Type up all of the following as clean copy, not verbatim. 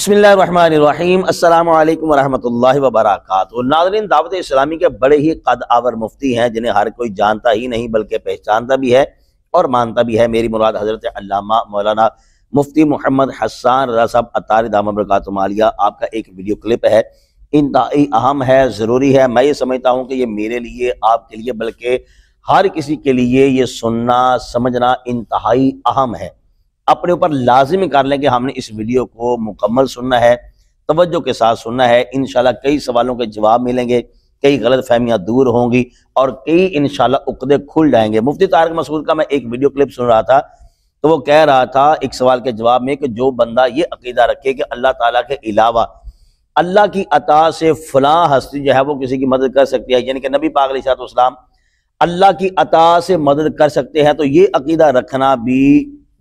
बिस्मिल्लाहिर्रहमानिर्रहीम। अस्सलामु अलैकुम वरहमतुल्लाहि वबरकातुहू। नाज़रीन, दावत इस्लामी के बड़े ही कद आवर मुफ्ती हैं जिन्हें हर कोई जानता ही नहीं बल्कि पहचानता भी है और मानता भी है। मेरी मुराद हज़रत अल्लामा मौलाना मुफ्ती मोहम्मद हसन रज़ा साहब अत्तारी दामत बरकातुहू आलिया। आपका एक वीडियो क्लिप है, इंतहाई अहम है, ज़रूरी है। मैं ये समझता हूँ कि ये मेरे लिए, आपके लिए, बल्कि हर किसी के लिए ये सुनना समझना इंतहाई अहम है। अपने ऊपर लाजिम कर लें कि हमने इस वीडियो को मुकम्मल सुनना है, तवज्जो के साथ सुनना है। इंशाल्लाह कई सवालों के जवाब मिलेंगे, कई गलत फहमियाँ दूर होंगी और कई इंशाल्लाह उक़्दे खुल जाएंगे। मुफ्ती तारिक मसूद का मैं एक वीडियो क्लिप सुन रहा था, तो वो कह रहा था एक सवाल के जवाब में कि जो बंदा ये अकीदा रखे कि अल्लाह ताला के अलावा अल्लाह की अता से फलां हस्ती जो है वो किसी की मदद कर सकती है, यानी कि नबी पाक अलैहिस्सलाम अल्लाह की अता से मदद कर सकते हैं, तो ये अकीदा रखना भी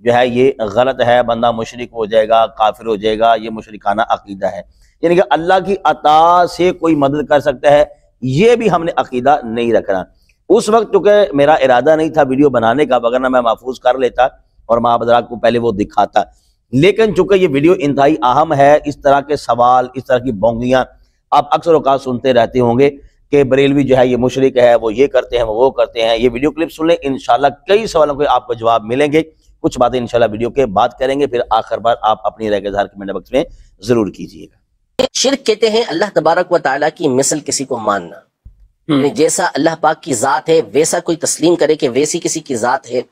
जो है ये गलत है। बंदा मुशरिक हो जाएगा, काफिर हो जाएगा। ये मुशरिकाना अकीदा है, यानी कि अल्लाह की अता से कोई मदद कर सकता है, ये भी हमने अकीदा नहीं रखना। उस वक्त चूंकि मेरा इरादा नहीं था वीडियो बनाने का, वगरना मैं महफूज कर लेता और मैं आप हज़रात को पहले वो दिखाता। लेकिन चूंकि ये वीडियो इंतहाई अहम है, इस तरह के सवाल, इस तरह की बोंगियाँ आप अक्सर औक़ात सुनते रहते होंगे कि बरेलवी जो है ये मुशरिक है, वो ये करते हैं, वो करते हैं। ये वीडियो क्लिप सुन लें, इंशाल्लाह कई सवालों के आपको जवाब मिलेंगे। कुछ बातें इंशाल्लाह वीडियो के बाद करेंगे, फिर आखिर बार आप अपनी राय का इज़हार कमेंट बॉक्स में जरूर कीजिएगा। शिर्क कहते हैं अल्लाह तबारक व तआला की मिसल किसी को मानना, यानी जैसा अल्लाह पाक की जात है वैसा कोई तस्लीम करे कि वैसी किसी की जात है,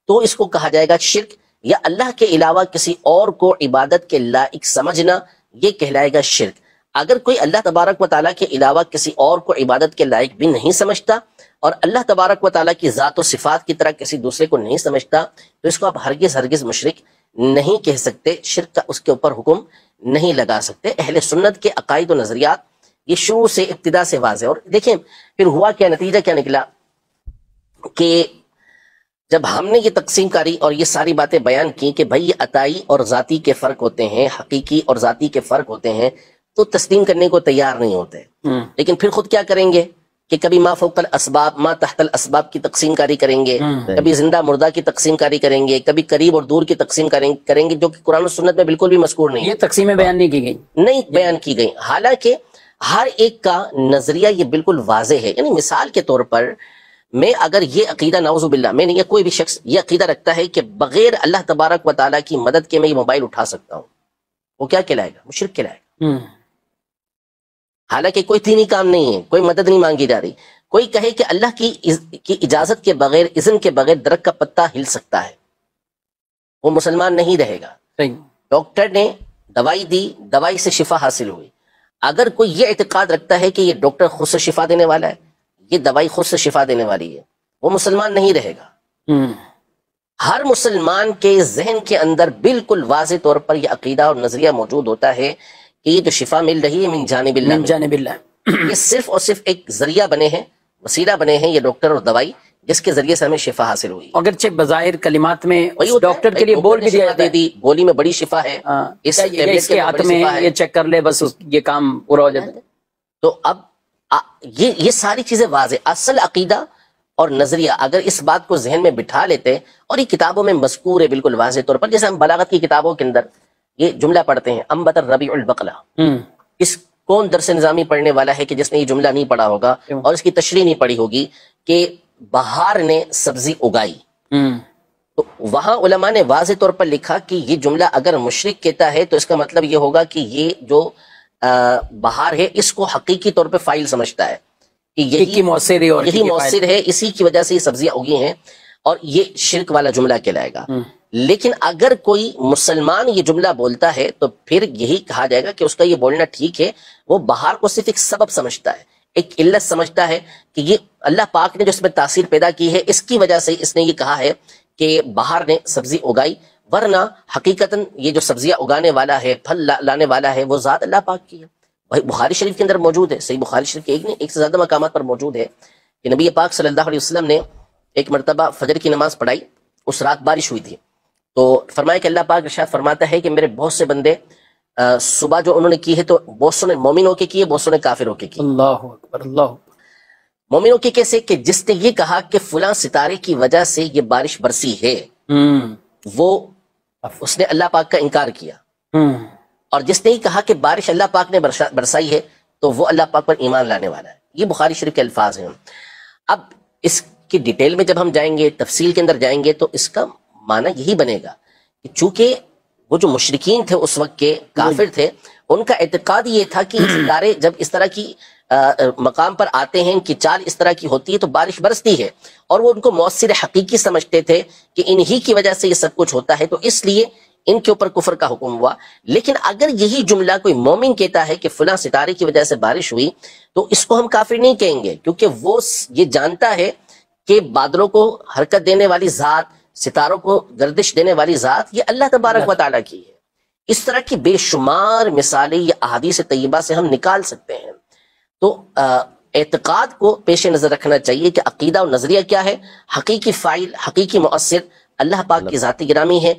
तो इसको कहा जाएगा शिर्क। या अल्लाह के अलावा किसी और को इबादत के लायक समझना, ये कहलाएगा शिर्क। अगर कोई अल्लाह तबारक व तआला के अलावा किसी और को इबादत के लायक भी नहीं समझता और अल्लाह तबारक व तआला की ज़ात और सिफ़ात की तरह किसी दूसरे को नहीं समझता, तो इसको आप हरगिज़ मुशरिक नहीं कह सकते। शिर्क का उसके ऊपर हुक्म नहीं लगा सकते। अहले सुन्नत के अकायद और नज़रियात ये शुरू से, इब्तिदा से वाज़ेह। और देखें फिर हुआ क्या, नतीजा क्या निकला कि जब हमने ये तकसीम कारी और ये सारी बातें बयान की कि भाई ये अताई और ज़ाती के फ़र्क होते हैं, हकीकी और ज़ाती के फ़र्क होते हैं, तो तस्लीम करने को तैयार नहीं होते। लेकिन फिर खुद क्या करेंगे कि कभी मा फौकल असबाब, मा तहतल असबाब की तकसीम कारी करेंगे, कभी जिंदा मुर्दा की तकसीम कारी करेंगे, कभी करीब और दूर की तकसीम करेंगे, जो कि कुरान और सुन्नत में बिल्कुल भी मज़कूर नहीं है। ये तकसीमें बयान नहीं की गई, नहीं बयान की गई। हालांकि हर एक का नजरिया ये बिल्कुल वाज़ेह है। यानी मिसाल के तौर पर मैं अगर ये अकीदा, नाउज़ुबिल्लाह, मैं नहीं, या कोई भी शख्स ये अकीदा रखता है कि बगैर अल्लाह तबारक व तआला की मदद के मैं ये मोबाइल उठा सकता हूँ, वो क्या कहलाएगा? मुशरिक कहलाएगा। हालांकि कोई तीनी काम नहीं है, कोई मदद नहीं मांगी जा रही। कोई कहे कि अल्लाह की इजाजत के बगैर, इज़्न के बगैर दरख्त का पत्ता हिल सकता है, वो मुसलमान नहीं रहेगा। डॉक्टर ने दवाई दी, दवाई से शिफा हासिल हुई। अगर कोई ये एतकाद रखता है कि ये डॉक्टर खुद से शिफा देने वाला है, ये दवाई खुद से शिफा देने वाली है, वो मुसलमान नहीं रहेगा। हर मुसलमान के जहन के अंदर बिल्कुल वाज़ेह तौर पर यह अकीदा और नजरिया मौजूद होता है कि ये जो शिफा मिल रही है मिन जानिबिल्लाह, ये सिर्फ और सिर्फ एक जरिया बने हैं, वसीला बने हैं ये डॉक्टर और दवाई, जिसके जरिए से हमें शिफा हासिल हुई। अगरचे बज़ाहिर कलिमात में डॉक्टर के लिए बोल भी दिया जाता है, गोली में बड़ी शिफा है, इसके हाथ में ये चेक कर ले, बस ये काम पूरा हो जाता है। तो अब ये सारी चीजें वाज़ेह, असल अकीदा और नजरिया अगर इस बात को जहन में बिठा लेते, और ये किताबों में मज़कूर है बिल्कुल वाज़ेह तौर पर। जैसे हम बलागत की किताबों के अंदर ये जुमला पढ़ते हैं, अंबतर रबीउल बकला। इस कौन दरस निज़ामी पढ़ने वाला है कि जिसने ये जुमला नहीं पढ़ा होगा और इसकी तशरीह नहीं पढ़ी होगी कि बहार ने सब्जी उगाई। तो वहां उलमा ने वाज़ेह तौर पर लिखा कि ये जुमला अगर मुशरिक कहता है तो इसका मतलब ये होगा कि ये जो बहार है इसको हकीकी तौर पे फाइल समझता है कि यही मौसिर है, इसी की वजह से ये सब्जियां उगी हैं, और ये शिर्क वाला जुमला कहलाएगा। लेकिन अगर कोई मुसलमान ये जुमला बोलता है तो फिर यही कहा जाएगा कि उसका ये बोलना ठीक है। वो बहार को सिर्फ एक सबब समझता है, एक इल्लत समझता है कि ये अल्लाह पाक ने जो इसमें तासीर पैदा की है, इसकी वजह से इसने ये कहा है कि बहार ने सब्जी उगाई, वरना हकीकतन ये जो सब्जियां उगाने वाला है, फल लाने वाला है, वो ज़ात अल्लाह पाक की है। भाई बुखारी शरीफ के अंदर मौजूद है, सही बुखारी शरीफ के एक से ज्यादा मकामात पर मौजूद है कि नबी पाक सल्लल्लाहु अलैहि वसल्लम ने एक मरतबा फजर की नमाज पढ़ाई, उस रात बारिश हुई थी, तो फरमाया कि अल्लाह पाक इरशाद फरमाता है कि मेरे बहुत से बंदे सुबह जो उन्होंने की है तो बहुत सौ ने मोमिन होके की है, बहुत सौ ने काफिर होके की। अल्लाह अकबर, अल्लाह। मोमिन होके कैसे? कि जिसने ये कहा कि फुला सितारे की वजह से ये बारिश बरसी है, वो उसने अल्लाह पाक का इनकार किया। اور جس نے ہی کہا کہ بارش اللہ پاک نے برسائی ہے تو وہ اللہ پاک پر ایمان لانے والا ہے. یہ بخاری شریف کے الفاظ ہیں. اب اس کی ڈیٹیل میں جب ہم جائیں گے، تفصیل کے اندر جائیں گے، تو اس کا معنی یہی بنے گا کہ چونکہ وہ جو مشرکین تھے اس وقت کے کافر تھے، ان کا اعتقاد یہ تھا کہ ستارے جب اس طرح کی مقام پر آتے ہیں کہ چال اس طرح کی ہوتی ہے تو بارش برستی ہے، اور وہ ان کو مؤثر حقیقی سمجھتے تھے کہ انہی کی وجہ سے یہ سب کچھ ہوتا ہے، تو اس لیے ان کے اوپر کفر کا حکم ہوا. لیکن اگر یہی جملہ کوئی مومن کہتا ہے کہ فلاں ستارے کی وجہ سے بارش ہوئی، تو اس کو ہم کافر نہیں کہیں گے، کیونکہ وہ یہ جانتا ہے کہ بادلوں کو حرکت دینے والی ذات، ستاروں کو گردش دینے والی ذات یہ اللہ تبارک و تعالیٰ کی ہے. اس طرح کی بے شمار مثالیں یہ احادیث طیبہ سے ہم نکال سکتے ہیں. تو اعتقاد کو پیش نظر رکھنا چاہیے کہ عقیدہ و نظریہ کیا ہے. حقیقی فاعل، حقیقی مؤثر اللہ پاک کی ذاتی گرامی ہے.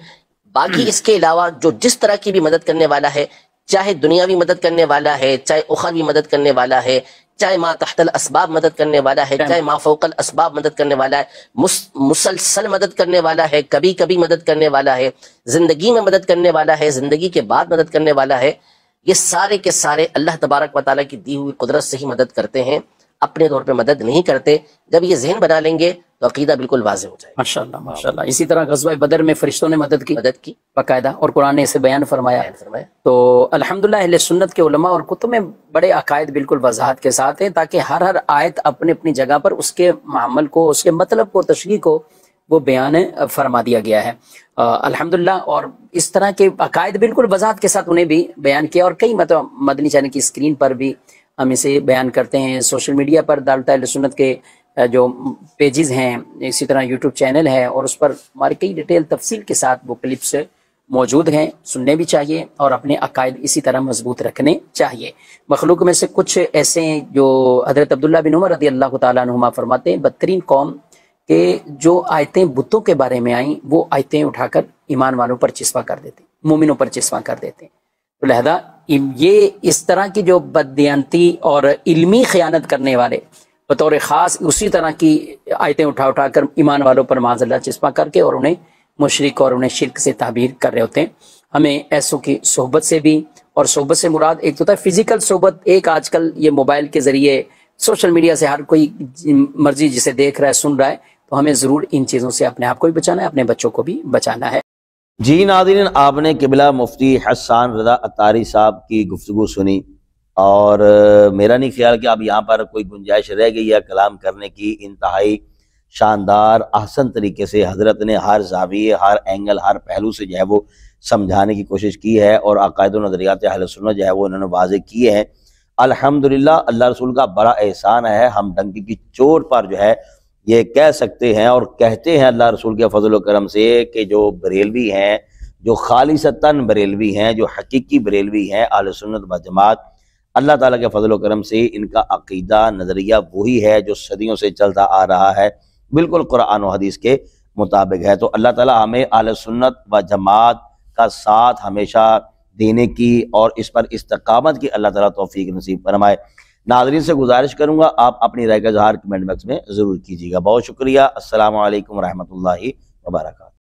باقی اس کے علاوہ جو جس طرح کی بھی مدد کرنے والا ہے، چاہے دنیاوی مدد کرنے والا ہے، چاہے اخروی مدد کرنے والا ہے، چاہے ما تحت الاسباب مدد کرنے والا ہے، چاہے ما فوق الاسباب مدد کرنے والا ہے، مسلسل مدد کرنے والا ہے، کبھی کبھی مدد کرنے والا ہے، زندگی میں مدد کرنے والا ہے، زندگی کے بعد مدد کرنے والا ہے، یہ سارے کے سارے اللہ تبارک و تعالیٰ کی دی ہوئی قدرت سے ہی مدد کرتے ہیں، اپنے طور پہ مدد نہیں کرتے. جب یہ ذہن بنا لیں گے تو عقیدہ بالکل واضح ہو جائے گا. ماشاءاللہ ماشاءاللہ. اسی طرح غزوہ بدر میں فرشتوں نے مدد کی باقاعدہ، اور قرآن نے اسے بیان فرمایا. تو الحمدللہ اہل سنت کے علماء اور کتب میں بڑے عقائد بالکل وضاحت کے ساتھ ہیں، تاکہ ہر آیت اپنی اپنی جگہ پر اس کے معمل کو، اس کے مطلب کو، تشریح کو وہ بیان فرما دیا گیا ہے الحمدللہ. اور اس طرح کے عقائد بالکل وضاحت کے ساتھ انہیں بھی بیان کیا، اور کئی مطلب مدنی چینل کی اسکرین پر بھی ہم اسے بیان کرتے ہیں. سوشل میڈیا پر دارالتہ اہل سنت کے جو پیجز ہیں، اسی طرح یوٹیوب چینل ہے، اور اس پر ہماری کئی ڈیٹیل تفصیل کے ساتھ وہ کلپس موجود ہیں. سننے بھی چاہیے اور اپنے عقائد اسی طرح مضبوط رکھنے چاہیے. مخلوق میں سے کچھ ایسے ہیں جو حضرت عبداللہ بن عمر رضی اللہ تعالیٰ عنہما فرماتے ہیں، بدترین قوم کہ جو آیتیں بتوں کے بارے میں آئیں وہ آیتیں اٹھا کر ایمان والوں پر چسپاں کر دیتے، مومنوں پر چسپاں کر دیتے. تو لہذا یہ اس طرح کی جو بددیانتی اور علمی خیانت کرنے والے بطور خاص اسی طرح کی آیتیں اٹھا کر ایمان والوں پر معاذ اللہ چسپاں کر کے اور انہیں مشرک اور انہیں شرک سے تعبیر کر رہے ہوتے ہیں. ہمیں ایسوں کی صحبت سے بھی، اور صحبت سے مراد ایک تو ہوتا ہے فزیکل صحبت، ایک آج کل یہ موبائل کے ذریعے سوشل میڈیا سے ہر کوئی مرضی جسے دیکھ رہا ہے، سن رہا ہے، تو ہمیں ضرور ان چیزوں سے اپنے آپ کو بھی بچانا ہے، اپنے بچوں کو بھی بچانا ہے. جی ناظرین، آپ نے قبلہ مفتی حسان رضا عطاری صاحب کی گفتگو سنی، اور میرا نہیں خیال کہ اب یہاں پر کوئی گنجائش رہ گئی ہے کلام کرنے کی. انتہائی شاندار احسن طریقے سے حضرت نے ہر زاویے، ہر اینگل، ہر پہلو سے جو ہے وہ سمجھانے کی کوشش کی ہے، اور عقائد و نظریات اہل سنت جو ہے وہ انہوں نے واضح کیے ہیں. الحمدللہ اللہ رسول کا بڑا احسان ہے. ہم ڈنکی کی چوٹ پر جو ہے یہ کہہ سکتے ہیں اور کہتے ہیں اللہ رسول کے فضل و کرم سے کہ جو بریلوی ہیں، جو خالصتاً بریلوی ہیں، جو حقیقی بریلوی ہیں اہل سنت و جماعت، اللہ تعالیٰ کے فضل و کرم سے ان کا عقیدہ نظریہ وہی ہے جو صدیوں سے چلتا آ رہا ہے، بالکل قرآن و حدیث کے مطابق ہے. تو اللہ تعالیٰ ہمیں اہل سنت و جماعت کا ساتھ ہمیشہ دینے کی اور اس پر استقامت کی اللہ تعالیٰ توفیق نصیب فرمائے. ناظرین سے گزارش کروں گا آپ اپنی رائے کا اظہار کمنٹ باکس میں ضرور کیجیے گا. بہت شکریہ. السلام علیکم ورحمۃ اللہ وبرکاتہ.